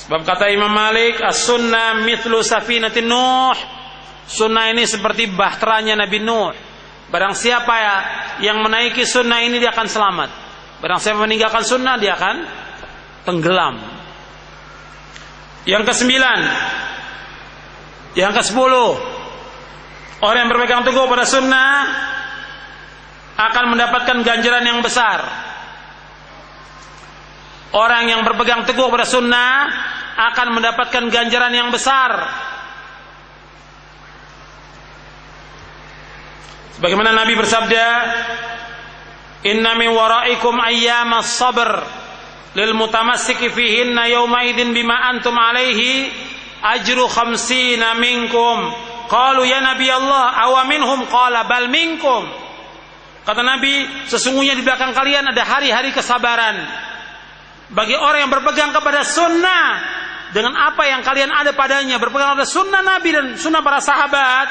Sebab kata Imam Malik, as-sunnah mithlu safinatin Nuh. Sunnah ini seperti bahteranya Nabi Nuh. Barang siapa yang menaiki sunnah ini dia akan selamat. Barang siapa meninggalkan sunnah dia akan tenggelam. Yang ke-9, yang ke-10, orang yang berpegang teguh pada sunnah akan mendapatkan ganjaran yang besar. Orang yang berpegang teguh pada sunnah akan mendapatkan ganjaran yang besar. Sebagaimana Nabi bersabda, "Inna min waraikum ayyamas sabr lil mutamassiki fihinna yawma idzin bima antum alaihi ajru 50 minkum." Qalu ya Nabi Allah, awa minhum? Qala bal minkum. Kata Nabi, sesungguhnya di belakang kalian ada hari-hari kesabaran bagi orang yang berpegang kepada sunnah dengan apa yang kalian ada padanya, berpegang pada sunnah Nabi dan sunnah para sahabat,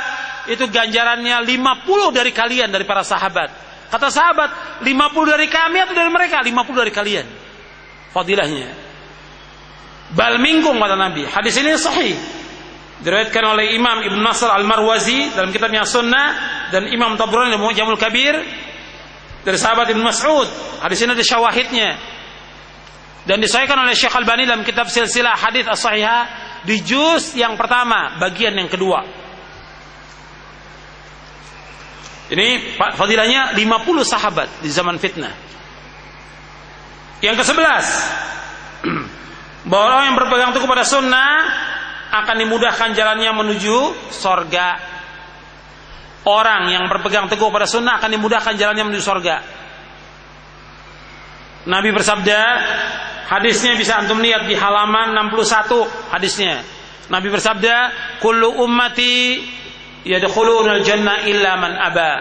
itu ganjarannya 50 dari kalian, dari para sahabat. Kata sahabat, 50 dari kami atau dari mereka? 50 dari kalian. Fadilahnya. Bal minkum, kata Nabi. Hadis ini sahih. Diriwayatkan oleh Imam Ibn Nasr Al-Marwazi dalam kitabnya Sunnah, dan Imam Tabrani dalam Mu'jamul Kabir dari sahabat Ibn Mas'ud. Hadis ini ada syawahidnya. Dan disahihkan oleh Syekh Albani dalam kitab Silsilah Hadits As-Sahihah di juz yang pertama, bagian yang kedua. Ini fadilahnya 50 sahabat di zaman fitnah. Yang ke-11, bahwa orang yang berpegang teguh pada sunnah akan dimudahkan jalannya menuju sorga. Orang yang berpegang teguh pada sunnah akan dimudahkan jalannya menuju sorga. Nabi bersabda, hadisnya bisa antum lihat di halaman 61 hadisnya. Nabi bersabda, kullu ummati yadkhuluna al-jannah illa man aba.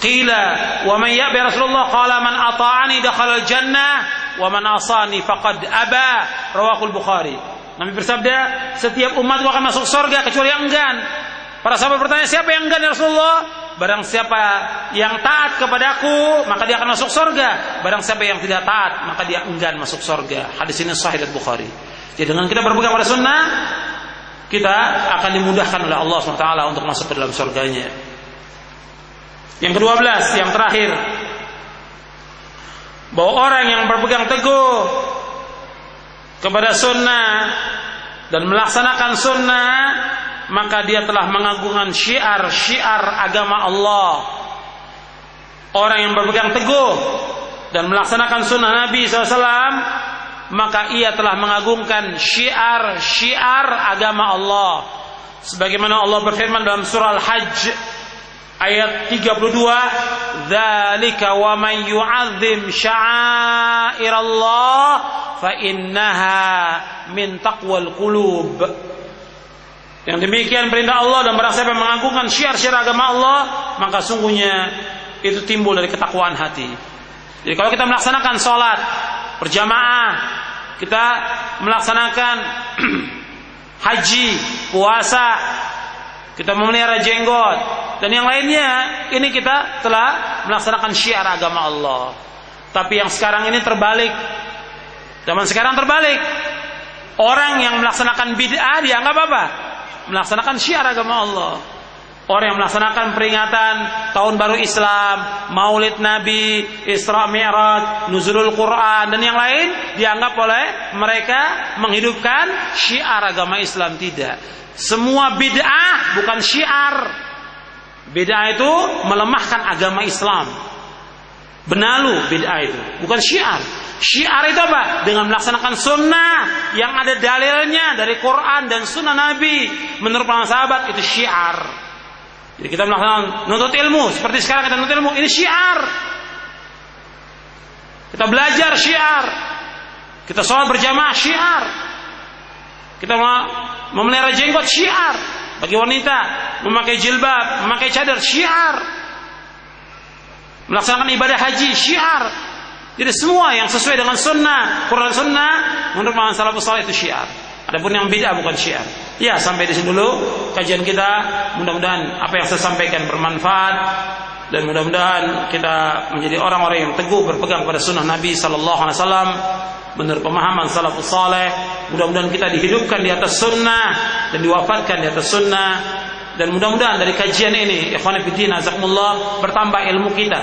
Qila wa man ya'ba Rasulullah? Qala man ata'ani dakhala al-jannah wa man asani faqad aba. Rawahul Bukhari. Nabi bersabda, setiap umatku akan masuk surga kecuali yang enggan. Para sahabat bertanya, siapa yang enggan ya Rasulullah? Barang siapa yang taat kepadaku, maka dia akan masuk surga. Barang siapa yang tidak taat, maka dia enggan masuk surga. Hadis ini sahih dari Bukhari. Jadi dengan kita berpegang pada sunnah, kita akan dimudahkan oleh Allah SWT untuk masuk ke dalam surganya. Yang ke-12, yang terakhir, bahwa orang yang berpegang teguh kepada sunnah dan melaksanakan sunnah, maka dia telah mengagungkan syiar-syiar agama Allah. Orang yang berpegang teguh dan melaksanakan sunnah Nabi SAW, maka ia telah mengagungkan syiar-syiar agama Allah. Sebagaimana Allah berfirman dalam surah Al-Hajj ayat 32, "Dzalika wa man yu'azzim sya'airallah fa innaha min taqwal qulub." Yang demikian perintah Allah, dan barang siapa mengagungkan syiar-syiar agama Allah, maka sungguhnya itu timbul dari ketakwaan hati. Jadi kalau kita melaksanakan sholat berjamaah, kita melaksanakan haji, puasa, kita memelihara jenggot dan yang lainnya, ini kita telah melaksanakan syiar agama Allah. Tapi yang sekarang ini terbalik. Zaman sekarang terbalik. Orang yang melaksanakan bid'ah dianggap apa? Melaksanakan syiar agama Allah. Orang yang melaksanakan peringatan tahun baru Islam, Maulid Nabi, Isra Mi'raj, Nuzulul Quran dan yang lain, dianggap oleh mereka menghidupkan syiar agama Islam. Tidak. Semua bid'ah bukan syiar. Bid'ah itu melemahkan agama Islam. Benalu bid'ah itu, bukan syiar. Syiar itu apa? Dengan melaksanakan sunnah yang ada dalilnya dari Quran dan sunnah Nabi menurut para sahabat, itu syiar. Jadi kita melaksanakan nuntut ilmu seperti sekarang kita nuntut ilmu, ini syiar. Kita belajar syiar. Kita sholat berjamaah syiar. Kita memelihara jenggot syiar. Bagi wanita memakai jilbab, memakai cadar syiar. Melaksanakan ibadah haji syiar. Jadi semua yang sesuai dengan sunnah, Quran sunnah, menurut para salafus saleh itu syiar. Adapun yang bid'ah bukan syiar. Ya, sampai di sini dulu kajian kita. Mudah-mudahan apa yang saya sampaikan bermanfaat dan mudah-mudahan kita menjadi orang-orang yang teguh berpegang pada sunnah Nabi sallallahu alaihi wasallam menurut pemahaman salafus saleh. Mudah-mudahan kita dihidupkan di atas sunnah dan diwafatkan di atas sunnah. Dan mudah-mudahan dari kajian ini, ikhwan fillah azakumullah, bertambah ilmu kita,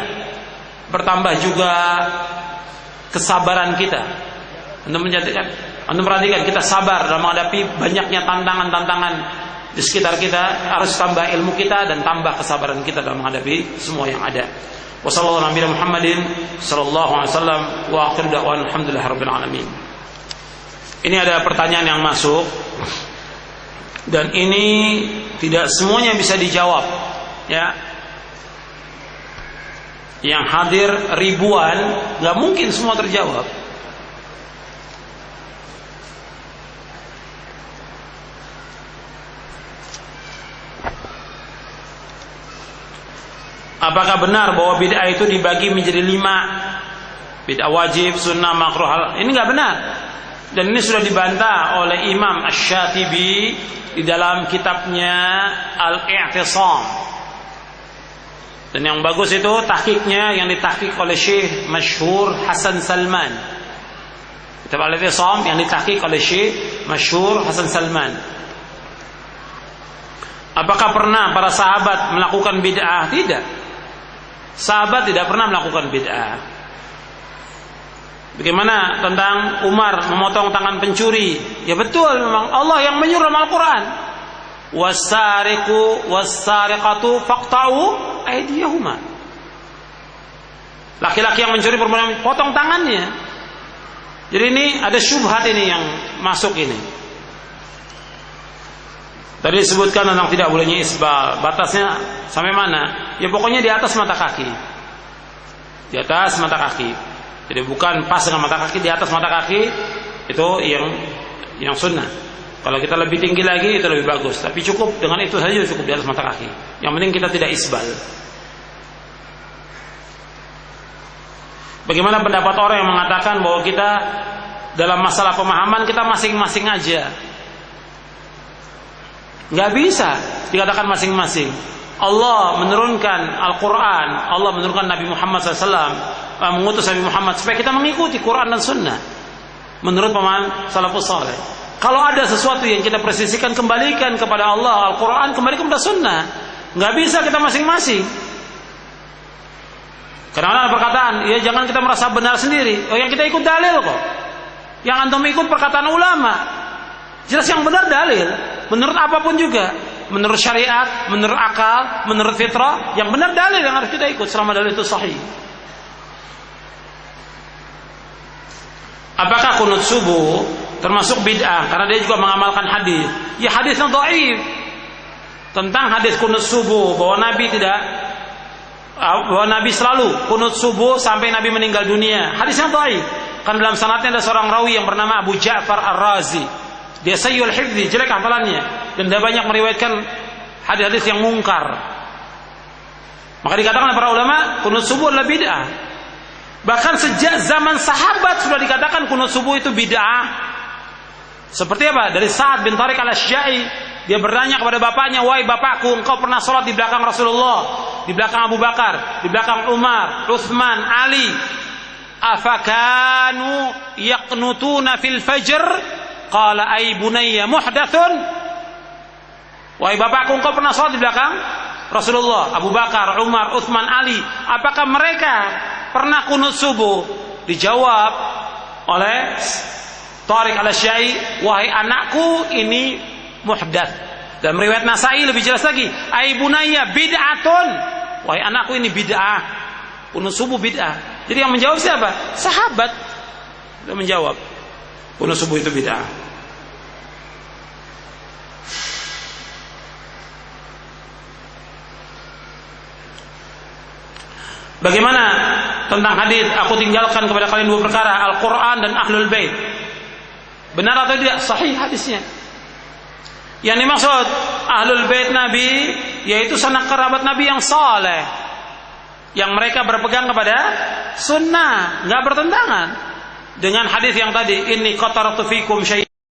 bertambah juga kesabaran kita. Anda perhatikan, kita sabar dalam menghadapi banyaknya tantangan-tantangan di sekitar kita. Harus tambah ilmu kita dan tambah kesabaran kita dalam menghadapi semua yang ada. Wassallallahu ala Muhammadin sallallahu alaihi wasallam wa akhiru da'wana alhamdulillahirabbil alamin. Ini ada pertanyaan yang masuk, dan ini tidak semuanya bisa dijawab, ya. Yang hadir ribuan, nggak mungkin semua terjawab. Apakah benar bahwa bid'ah itu dibagi menjadi 5? Bid'ah wajib, sunnah, makruh, halal. Ini nggak benar. Dan ini sudah dibantah oleh Imam Asy-Syatibi di dalam kitabnya Al-I'tisam. Dan yang bagus itu tahqiqnya yang ditahqiq oleh Syekh Masyhur Hasan Salman. Kitab Al-I'tisam yang ditahqiq oleh Syekh Masyhur Hasan Salman. Apakah pernah para sahabat melakukan bid'ah? Tidak. Sahabat tidak pernah melakukan bid'ah. Bagaimana tentang Umar memotong tangan pencuri? Ya betul, memang Allah yang menyuruh dalam Al-Quran. Wasariqu wasariqatu faqta'u aydiyahuma. Laki-laki yang mencuri perempuan potong tangannya. Jadi ini ada syubhat ini yang masuk ini. Tadi disebutkan tentang tidak bolehnya isbal. Batasnya sampai mana? Ya pokoknya di atas mata kaki. Di atas mata kaki. Jadi bukan pas dengan mata kaki, di atas mata kaki itu yang sunnah. Kalau kita lebih tinggi lagi itu lebih bagus. Tapi cukup dengan itu saja, cukup di atas mata kaki. Yang penting kita tidak isbal. Bagaimana pendapat orang yang mengatakan bahwa kita dalam masalah pemahaman kita masing-masing aja? Nggak bisa dikatakan masing-masing. Allah menurunkan Al-Quran, Allah menurunkan Nabi Muhammad SAW, mengutus Nabi Muhammad supaya kita mengikuti Quran dan Sunnah menurut pemahaman salafus saleh. Kalau ada sesuatu yang kita presisikan, kembalikan kepada Allah, Al-Quran, kembalikan kepada Sunnah. Nggak bisa kita masing-masing. Karena ada perkataan, ya jangan kita merasa benar sendiri. Oh, yang kita ikut dalil kok. Yang antum ikut perkataan ulama. Jelas yang benar dalil. Menurut apapun juga, menurut syariat, menurut akal, menurut fitrah, yang benar dalil yang harus kita ikut selama dalil itu sahih. Apakah kunut subuh termasuk bid'ah? Karena dia juga mengamalkan hadis. Ya hadisnya dhaif. Tentang hadis kunut subuh bahwa Nabi selalu kunut subuh sampai Nabi meninggal dunia. Hadisnya dhaif. Kan dalam sanadnya ada seorang rawi yang bernama Abu Ja'far Ar-Razi. Dia sayyul hifdzi, jelek hafalannya, dan dia banyak meriwayatkan hadis-hadis yang mungkar. Maka dikatakan oleh para ulama kunut subuh adalah bid'ah. Bahkan sejak zaman sahabat sudah dikatakan kunut subuh itu bid'ah. Seperti apa? Dari Sa'ad bin Tariq al-Asy'a'i, dia bertanya kepada bapaknya, "Wahai bapakku, engkau pernah sholat di belakang Rasulullah, di belakang Abu Bakar, di belakang Umar, Utsman, Ali. Afakanu yaqnutuna fil fajr?" Qala ay bunayya muhdatsun. Wahai bapakku, engkau pernah sholat di belakang Rasulullah, Abu Bakar, Umar, Utsman, Ali. Apakah mereka pernah kunut subuh? Dijawab oleh Tariq al-Asy'a'i, wahai anakku, ini muhdats. Dan riwayat Nasai lebih jelas lagi, ay bunayya bid'atun. Wahai anakku, ini bid'ah. Kunut subuh bid'ah. Jadi yang menjawab siapa? Sahabat. Dia menjawab kunut subuh itu bid'ah. Bagaimana tentang hadis aku tinggalkan kepada kalian 2 perkara, Al-Quran dan Ahlul Bait? Benar atau tidak? Sahih hadisnya. Yang dimaksud Ahlul Bait Nabi yaitu sanak kerabat Nabi yang saleh, yang mereka berpegang kepada sunnah, nggak bertentangan dengan hadis yang tadi, inni qatartu fikum syai'an